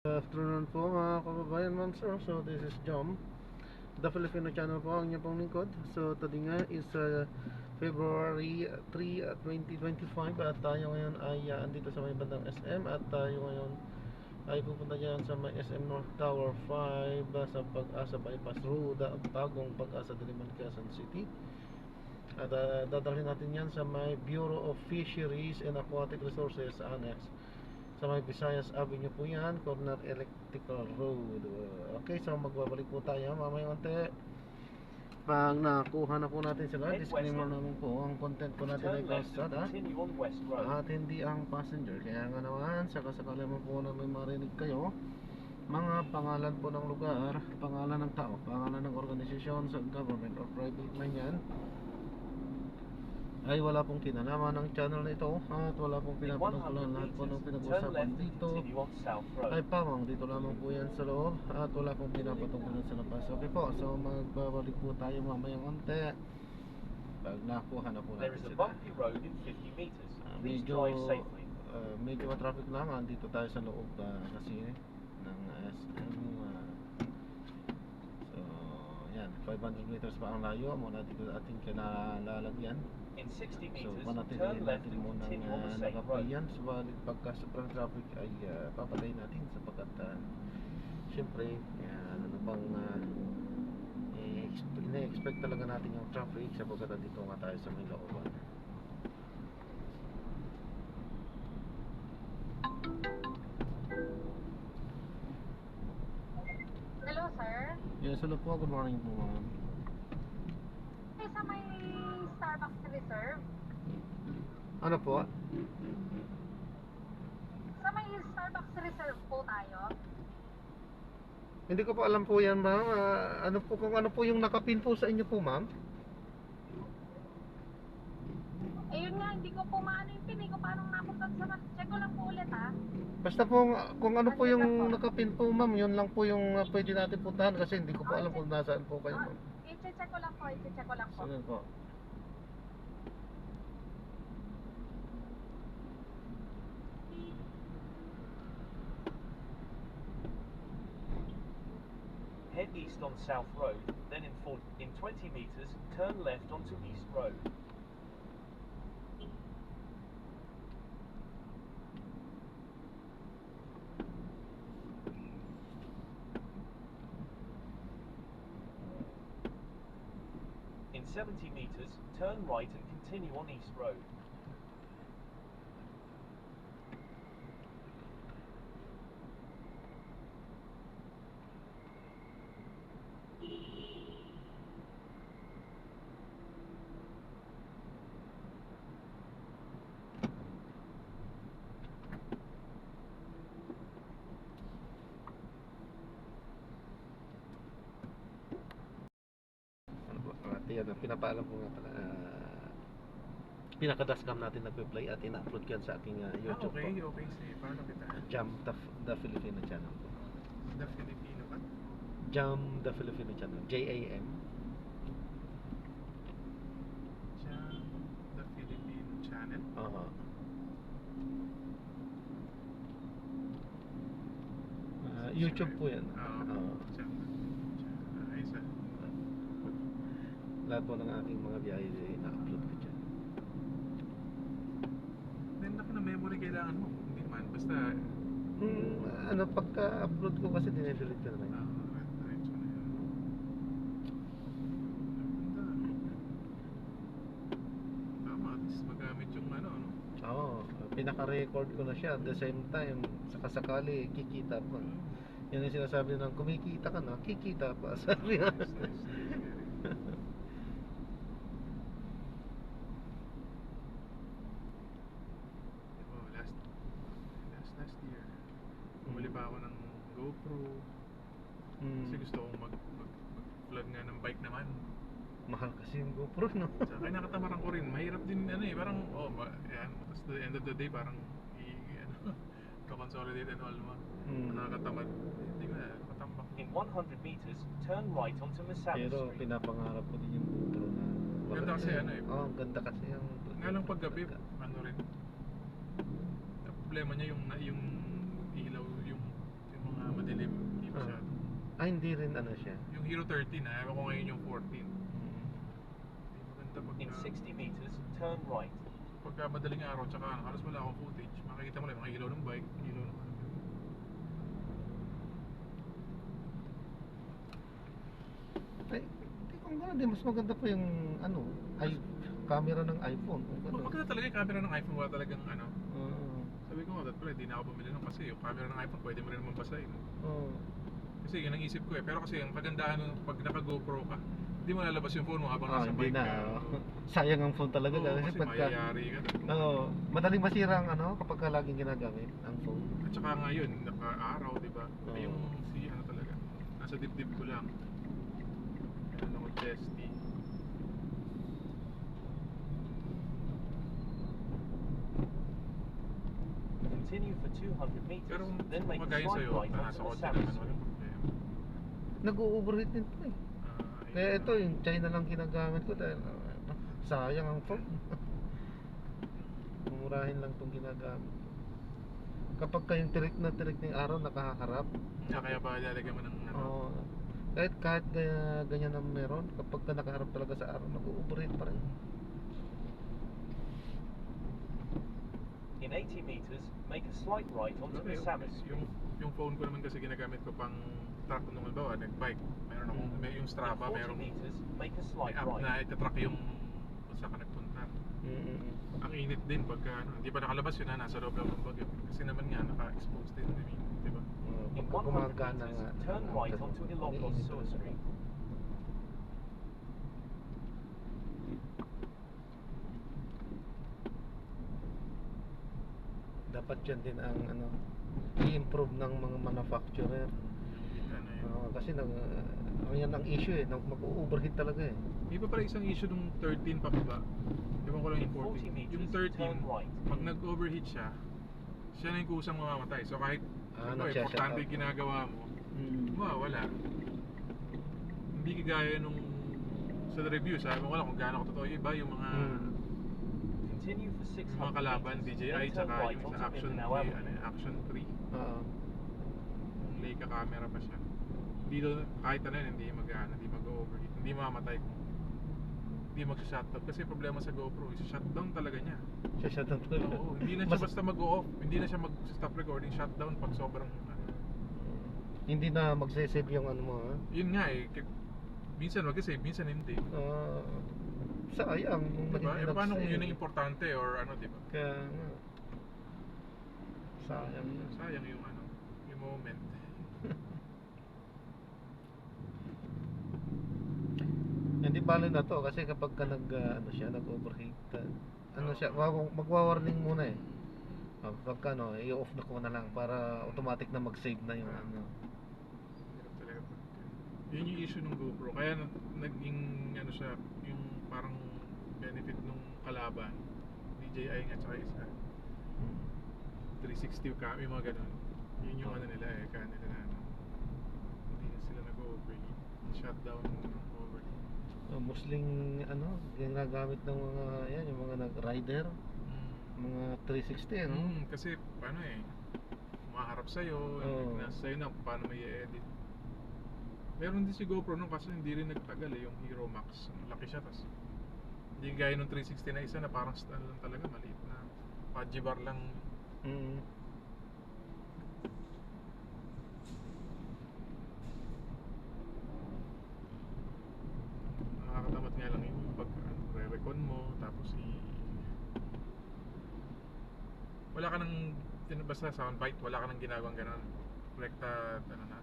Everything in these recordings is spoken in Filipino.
Good afternoon po mga kababayan, ma'am sir. So this is Jom, the Filipino channel po ang inyong pong lingkod. So today nga is February 3, 2025 at tayo ngayon ay andito sa may bandang SM at tayo ngayon ay pupunta dyan sa may SM North Tower 5 sa Pag-asa Bypass Road, bagong Pag-asa Diliman, Quezon City. At dadalhin natin yan sa may Bureau of Fisheries and Aquatic Resources Annex sa may Visayas Avenue po yan, corner Electrical Road. Okay, so magbabalik po tayo mamaya konti. Pag nakuha na po natin sila, disclaimer naman po, ang content po natin ay kalsada at hindi ang passenger. Kaya nga naman, sakasakali mo po na may marinig kayo, mga pangalan po ng lugar, pangalan ng tao, pangalan ng organisasyon sa government or private man yan, ay wala pong kinalaman ng channel na ito at wala pong pinapanagulan. Lahat po ng pinag-usapan dito ay pamang dito lamang po yan sa loob at wala pong pinapatungkulan sa labas. Okay po, so magbabalik po tayo mamayang onte pag nakuha na po natin sila. Medyo traffic lang, andito tayo sa loob kasi ng SM. So yan, 500 meters pa ang layo muna dito ating kinalalagyan. So panatilihin natin muna nakaplay yan. Subalit pagka sobrang traffic ay papatayin natin sapagkat syempre ano bang ina-expect talaga natin yung traffic sapagkat dito nga tayo sa may looban. Hello, sir. Yes, hello po. Good morning po, ma'am. Sa may Starbucks Reserve. Ano po? Sa may Starbucks Reserve po tayo. Hindi ko po alam po yan, ma'am. Ano po kung ano po yung nakapin po sa inyo po, ma'am? Ayun nga, hindi ko po maano yung pin. Hindi ko paano napunta sa check ko lang po ulit, ha. Basta po kung ano po yung nakapin po, ma'am, yun lang po yung pwede natin puntahan kasi hindi ko po alam kung nasaan po kayo, ma'am. I-check ko lang po, i-check ko lang po. Sige po. Head east on South Road, then in 20 meters, turn left onto East Road. In 70 meters, turn right and continue on East Road. Yan, pinapaalam ko nga pala. Pinaka-dashcam natin nagpe-play at ina-upload yan sa aking YouTube okay, po. okay. Sige, paano kita? Jam the Filipino channel po. The Filipino ka? Jam the Filipino channel. JAM. Jam the Filipino channel? Oo. YouTube po yan. Oo. Jam the Filipino channel. Ayos ah. Lahat po ng aking mga biyahe na-upload ko dyan. Then, laki na memory kailangan mo. Hindi man, basta... Ano, pagka-upload ko kasi dinedelete ko naman. Diretso na yun. Ganda. Tama, at least magamit yung ano, no? Oo, pinaka-record ko na siya. At the same time, sakasakali, kikita pa. Yan yung sinasabi ng kumikita ka na, kikita pa. Sabi nga. Nice. Last year, bumili pa ako ng GoPro. Kasi gusto kong mag-vlog nga ng bike naman. Mahal kasi yung GoPro, no? Saka nakatamaran ko rin. Mahirap din ano eh, parang yan. Tapos the end of the day parang consolidate and all mo. Nakakatamad. Hindi ko na, nakatambak. In 100 meters, turn right onto Massabi Pero Street. pinapangarap ko din yung GoPro na Ganda kasi ano eh. Oo, ganda kasi yung Nga lang paggabi, ano rin. Ang problema niya yung ilaw, yung mga hindi rin ano siya. Yung Hero 13 ewan ko ngayon yung 14. Hindi maganda In pagka, 60 meters, turn right. pagka madaling araw, tsaka halos wala akong footage. Makikita mo lang mga ilaw ng bike, ilaw ng ano. Ay, hindi kung gano'n din, mas maganda pa yung ano, camera ng iPhone. Kung gano'n. Maganda talaga yung camera ng iPhone, wala talagang ano. Oo. Sabi ko nga, that pala, hindi na ako bumili nun kasi yung camera ng iPhone, pwede mo rin naman basahin. Oo. Kasi yun ang isip ko eh. Pero kasi ang kagandahan nun, pag naka GoPro ka, hindi mo lalabas yung phone mo habang nasa Hindi bike na. ka. Sayang ang phone talaga. Oo, kasi pagka, mayayari ka. madaling masira ang ano kapag ka laging ginagamit ang phone. At saka ngayon, naka-araw, di ba? Oo. Yung si ano talaga, nasa dibdib ko lang. Meron ako testy. Continue for 200 meters, Pero kung then make a magayon slight sa'yo, right nasa onto the kotse Savage naman, walang Street. problema. Nag-overheat din to eh. Kaya Ayun. ito yung China lang ginagamit ko dahil sayang ang phone. Mumurahin lang itong ginagamit. Kapag kayong tirik na araw nakaharap. Kaya ba lalagyan mo ng ano? Oo. Kahit ganyan ang meron, kapag ka nakaharap talaga sa araw, nag-overheat pa rin. In 80 meters, make a slight right onto the Savage Street. Yung phone ko naman kasi ginagamit ko pang track nung halimbawa, nag-bike. Meron akong, may yung In Strava, 40 merong meters, make a may slight app right. na itatrack yung kung saan ka nagpunta. Ang init din pagka ano, hindi pa nakalabas yun nasa loob lang ng bagyo. Kasi naman nga naka-expose din, I mean, di ba? In Pagka 100 gumagana nga. meters, turn right onto Ilocos Mainit Sewer talaga. Street. Dapat yan din ang ano, i-improve ng mga manufacturer. Yung ano yun. Kasi yan ang issue eh, mag-overheat talaga eh. May pa pala isang issue nung 13 pa ba? Ewan ko lang yung 40 14. meters, Yung turn 13, right. pag nag-overheat siya, siya na yung kusang mamamatay. So kahit Nagsya-shut importante off. yung ginagawa mo, wala. Hindi kagaya nung sa review, sabi mo wala kung gaano ko totoo yung iba, yung mga Continue for 600 yung mga kalaban, meters, DJI, then turn tsaka right yung onto sa Action 3, Mindanao Avenue. Action 3, Oo. yung Leica camera pa siya. Hindi doon, kahit ano yun, hindi mag-overheat, hindi mamamatay kung hindi mag-shutdown. Kasi problema sa GoPro, shutdown talaga niya. Siya talaga. Oo, hindi na siya basta mag-off, hindi na siya mag-stop recording, shutdown pag sobrang Hindi na magse-save yung ano mo ha. yun nga eh, minsan mag-save, minsan hindi. Sayang kung Diba? hindi Paano kung nag-save. yun ang importante or ano, diba? Kaya nga. Sayang na. Sayang yung ano, yung moment. Hindi bale na to kasi kapag ka nag-overheat, siya, magwa-warning muna eh. Pagka i-off na ko na lang para automatic na mag-save na yung ano. Hirap talaga pag yun yung issue ng GoPro. Kaya naging ano siya, yung parang benefit nung kalaban, DJI nga tsaka isa 360 cam, yung mga ganun. Yun yung ano nila eh, kaya nila na ano, hindi na sila nag-overheat, shutdown ng overheat. Mostly ginagamit ng mga yung mga nag-rider, mga 360 ano. Kasi paano eh, umaharap sa'yo, nasa sa'yo na paano may i-edit. Meron din si GoPro nung kaso hindi rin nagtagal eh, yung Hero Max. Laki siya, tas hindi gaya nung 360 na isa na parang stand lang talaga, maliit na Pudgy bar lang. Nakakatamad nga lang yung pag re-recon mo, tapos wala ka nang basta soundbite, wala ka nang ginagawang ganun. Rekta, ano na.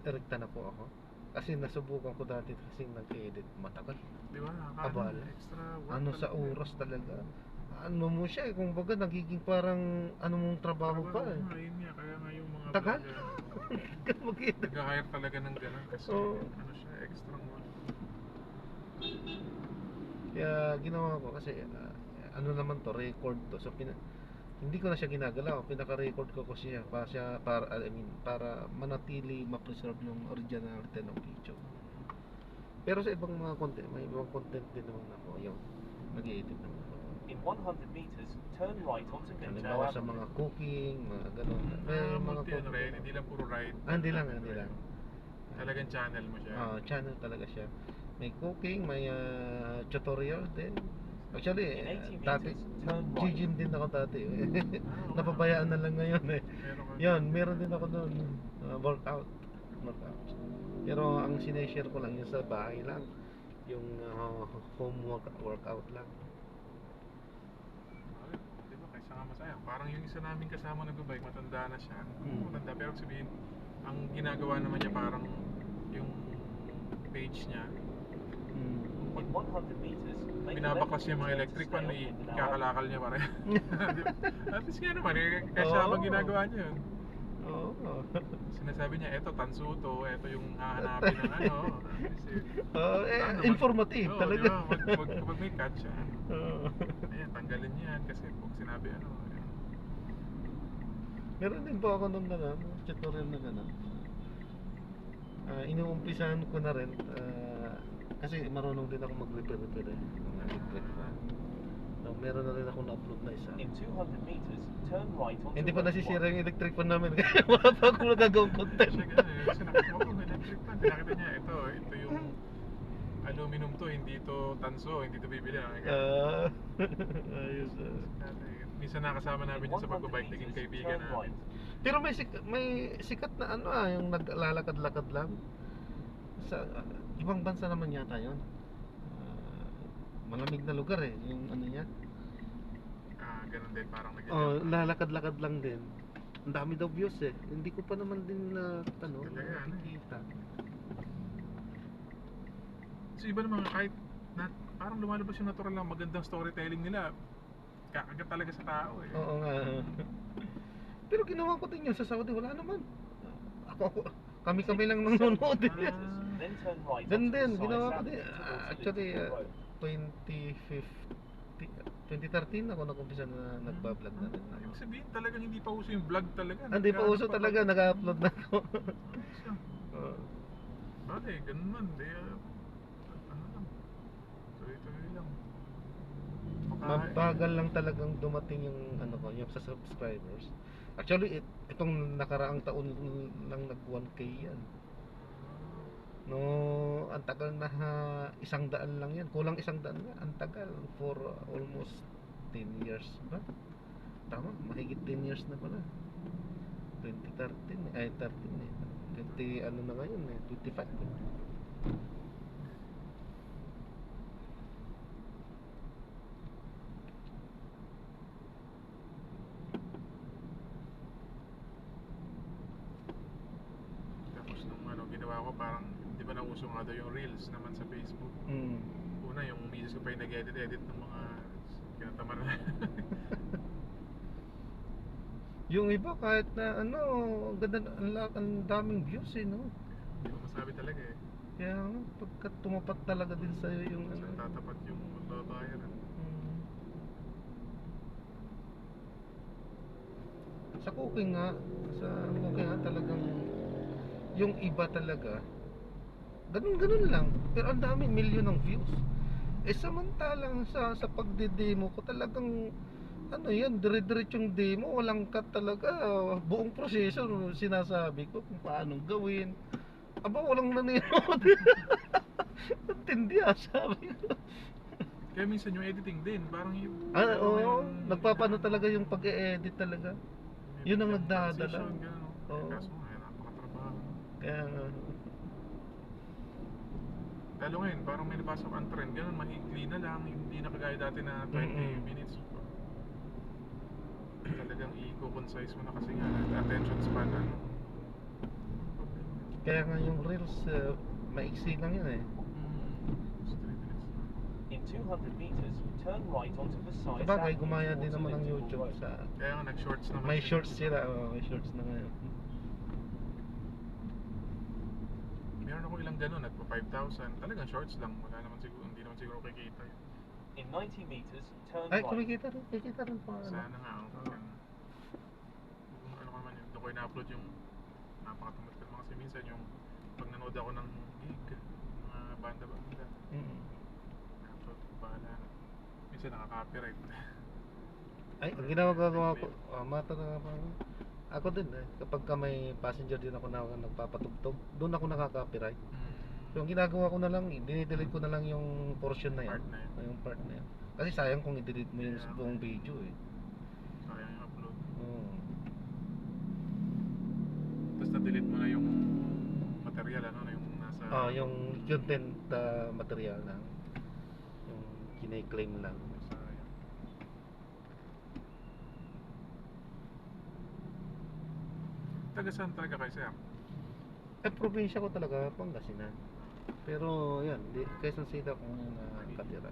Rekta na po ako. Kasi nasubukan ko dati kasi nag-edit matagal. Di ba? Abal. Extra work Ano sa talaga. oras talaga. Ano mo siya kung baga nagiging parang ano mong trabaho pa eh. Ayun nga, kaya nga yung mga Tagal? vlogger, Mag-edit. nag-hire talaga ng ganun kasi Oo. ano siya, extra work. Kaya ginawa ko kasi ano naman to, record to. So hindi ko na siya ginagalaw, pinaka-record ko siya para manatili ma-preserve yung originality ng video. Pero sa ibang mga content, may ibang content din naman ako, yung nag-i-edit naman ako. In 100 meters, turn right onto Mindanao Halimbawa sa Avenue. mga cooking, mga ganun. May mga Multi ano rin, hindi lang puro ride. hindi lang. Talagang channel mo siya. Channel talaga siya. May cooking, may tutorial din. Actually, In 80 dati, meters, turn right. nag-gym din ako dati. wow. Napabayaan na lang ngayon eh. Meron ka- Yan, meron din ako doon. Workout. Pero ang sineshare ko lang yun sa bahay lang. Yung home workout lang. Ay, di ba, kaysa nga masaya. Parang yung isa namin kasama nag-bike, matanda na siya. Matanda, pero sabihin, ang ginagawa naman niya parang yung page niya, In 100 meters, make a binabaklas left niya mga turn to electric stay pan, on Mindanao ikakalakal niya pareha. At least nga naman, kasi Oo. habang ginagawa niya yun. Oo. Sinasabi niya, eto tansuto, eto yung hahanapin ng ano. Informative talaga. Pag may catch, Oo. ayan, tanggalin niya yan kasi pag sinabi ano. Ayan. Meron din po ako nung tutorial na gano'n. Inuumpisahan ko na rin kasi marunong din ako mag-repair ng electric fan. So, meron na rin ako na-upload na isa. In 200 meters, turn right onto Hindi pa Road nasisira 1. yung electric fan namin kaya wala pa ako nagagawang content. Siya gano'n eh. Kasi nakita ko, may electric fan. Pinakita niya, ito yung aluminum to, hindi to tanso, hindi to bibili. Ayos. Minsan nakasama namin In yun sa 100 pagbabike, naging meters, kaibigan turn namin. right. Pero may sikat na yung naglalakad-lakad lang. Sa ibang bansa naman yata yun. Malamig na lugar eh, yung ano niya. Ganun din, parang Lalakad-lakad lang din. Ang dami daw views eh. Hindi ko pa naman din nakikita. So iba naman kahit parang lumalabas yung natural lang, magandang storytelling nila. Kakagat talaga sa tao eh. Oo nga. Pero ginawa ko din yun sa Saudi, wala naman. Kami lang nanonood. Then turn right Then onto the side ginawa ko south din. towards Actually, Elizabeth Road. 2013 ako nag-umpisa na nagbablog na rin. Ibig sabihin talagang hindi pa uso yung vlog talaga. Hindi pa uso talaga, nag-upload na ako. Oo. Bale, ganun man. Ano lang. Tuloy-tuloy lang. Mabagal lang talagang dumating yung yung sa subscribers. Actually, itong nakaraang taon lang nag 1K yan. No, ang tagal na 100 lang yan. Kulang 100 na. Ang tagal for almost 10 years ba? Tama, mahigit 10 years na pala. 2013 ay 13 eh. 20 ano na ngayon eh, 25. Tapos nung ginawa ko parang di ba nauso nga daw yung reels naman sa Facebook. Una yung misis ko pa yung nag-edit ng mga kinatamar na. Yung iba kahit na ganda, ang daming views eh, no? Hindi ko masabi talaga eh. Kaya pagka tumapat talaga din sa'yo yung Saan tatapat yung magbabayaran. Sa cooking nga talagang yung iba talaga ganun lang, pero ang dami, milyon ng views. Samantalang sa pagde-demo ko talagang yan, dire-diretsong demo, walang cut talaga, buong proseso sinasabi ko kung paano gawin. Aba, walang nanonood. Tindi sabi ko. Kaya minsan yung editing din, parang yung nagpapano talaga yung pag-e-edit talaga. Yun ang nagdadala. Oo. Kaso nga, napakatrabaho. Kaya lalo ngayon, parang may napasok ang trend, ganun, mahigli na lang, hindi na kagaya dati na 20 minutes. Talagang i-concise mo na kasi nga, attention span, kaya nga yung reels, maiksi lang yun eh. 3 minutes na. In 200 meters, turn right onto the side Sabagay, south gumaya din towards naman ng Elizabeth YouTube Road. sa Kaya nga, nag-shorts naman. may shorts sila, may shorts na ngayon. Meron ako ilang ganun, nagpa 5,000. Talagang shorts lang, wala naman siguro, hindi naman siguro kikita yun. In 90 meters, turn Ay, right. kikita rin po. Sana nga, kung ano ka naman yun, doon ko ina-upload yung napakatamad ka naman kasi minsan yung pag nanood ako ng gig, mga banda-banda, upload ko, bahala na. Minsan nakaka-copyright. Ay, ang ginagawa ko, mata na pa. Ako din eh, kapag ka may passenger din ako na nagpapatugtog, doon ako nakaka-copyright. So, ang ginagawa ko na lang, dinidelete ko na lang yung portion na yan. Part na yan. Yung part na yan. Kasi sayang kung i-delete mo yung Yeah. buong video eh. Sayang yung upload. Oo. Tapos na-delete mo na yung material, ano, na yung nasa... Yung content material lang. Yung kine-claim lang. Sayang. Taga saan talaga kayo, sir? Probinsya ko talaga, Pangasinan. Pero yan, Quezon City akong nakatira.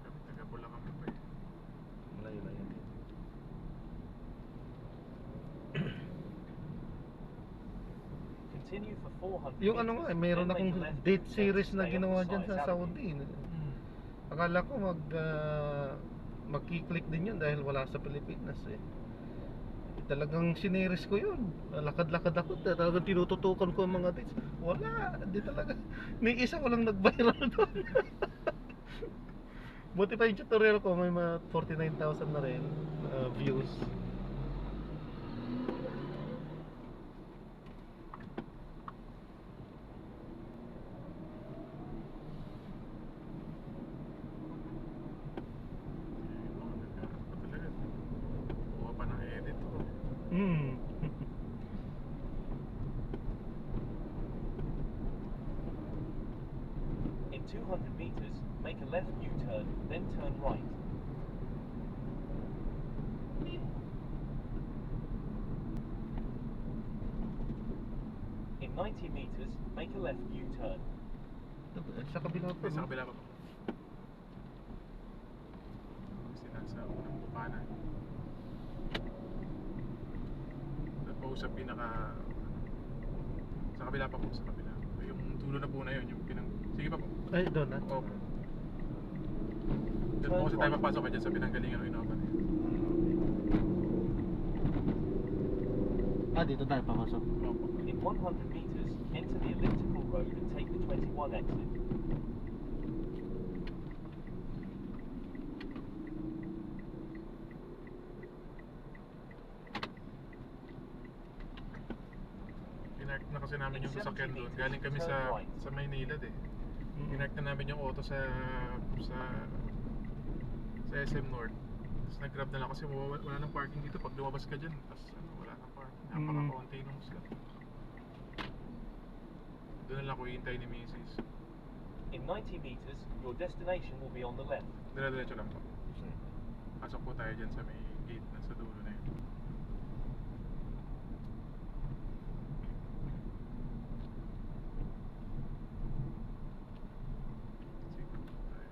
Kami taga Bulacan pa eh. Malayo-layo din. Continue for 400 Yung ano nga, mayroon then make akong a left date to series na stay on ginawa the dyan side sa avenue. Saudi. Akala ko magki-click din yun dahil wala sa Pilipinas eh. Talagang sineries ko yun. Lakad-lakad ako. Talagang tinututukan ko ang mga dates. Wala. Hindi talaga. May isa ko lang nag-viral doon. Buti pa yung tutorial ko. May mga 49,000 na rin views. Kuha pa ng edit ko. Hmm. In 200 meters, make a left U-turn, then turn right. In 90 meters, make a left U-turn. Sa kabila pa. Sa kabila pa po. Kasi nasa unang bukana. Doon po sa pinaka... Sa kabila pa po, sa kabila. Yung tulo na po na yun, yung pinang... Sige pa po. Ay, doon na. Opo. Doon po kasi tayo papasok dyan sa pinanggalingan ng Innova. Dito tayo papasok. Opo. In 100 meters, enter the elliptical road and take the 21 exit. Pinark na kasi namin yung sasakyan doon. Galing kami sa Maynilad eh. Pinark na namin yung auto sa SM North. Tapos nag-grab na lang kasi wala nang parking dito pag lumabas ka dyan. Tapos wala nang parking. Napaka-konti nung slot. Doon na lang ako hihintay ni Mrs. In 90 meters, your destination will be on the left. Dire-diretso lang po. Pasok po tayo dyan sa may gate na sa dulo na yun. Sige po tayo.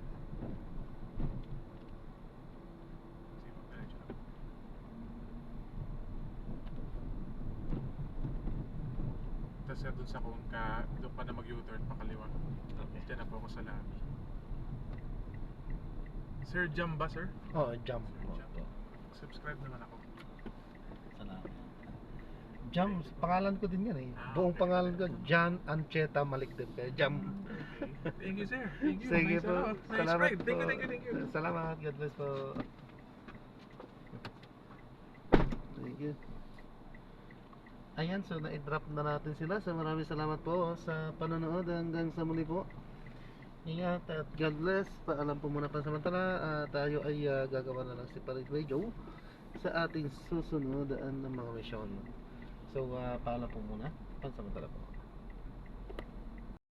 Sige po, diretso lang. Tapos doon sa Kungka, doon pa na mag-U-turn pakaliwa. Okay. Diyan na po ako sa lobby. Sir Jam ba, sir? Jump. Sir Jam. Subscribe naman ako. Salamat. Jam, pangalan ko din yan eh. Buong Okay. pangalan ko, John Ancheta Malikdem. Kaya Jam. Okay. Thank you, sir. Thank you. Sige Nice, po. nice Salamat ride. po. Thank you. Salamat. God bless po. Thank you. Ayan, so na-drop na natin sila. So maraming salamat po sa panonood. Hanggang sa muli po. Ingat at God bless. Paalam po muna pansamantala. Tayo ay gagawa na lang si Parit Radio sa ating susunod na mga mission. So paalam po muna pansamantala po.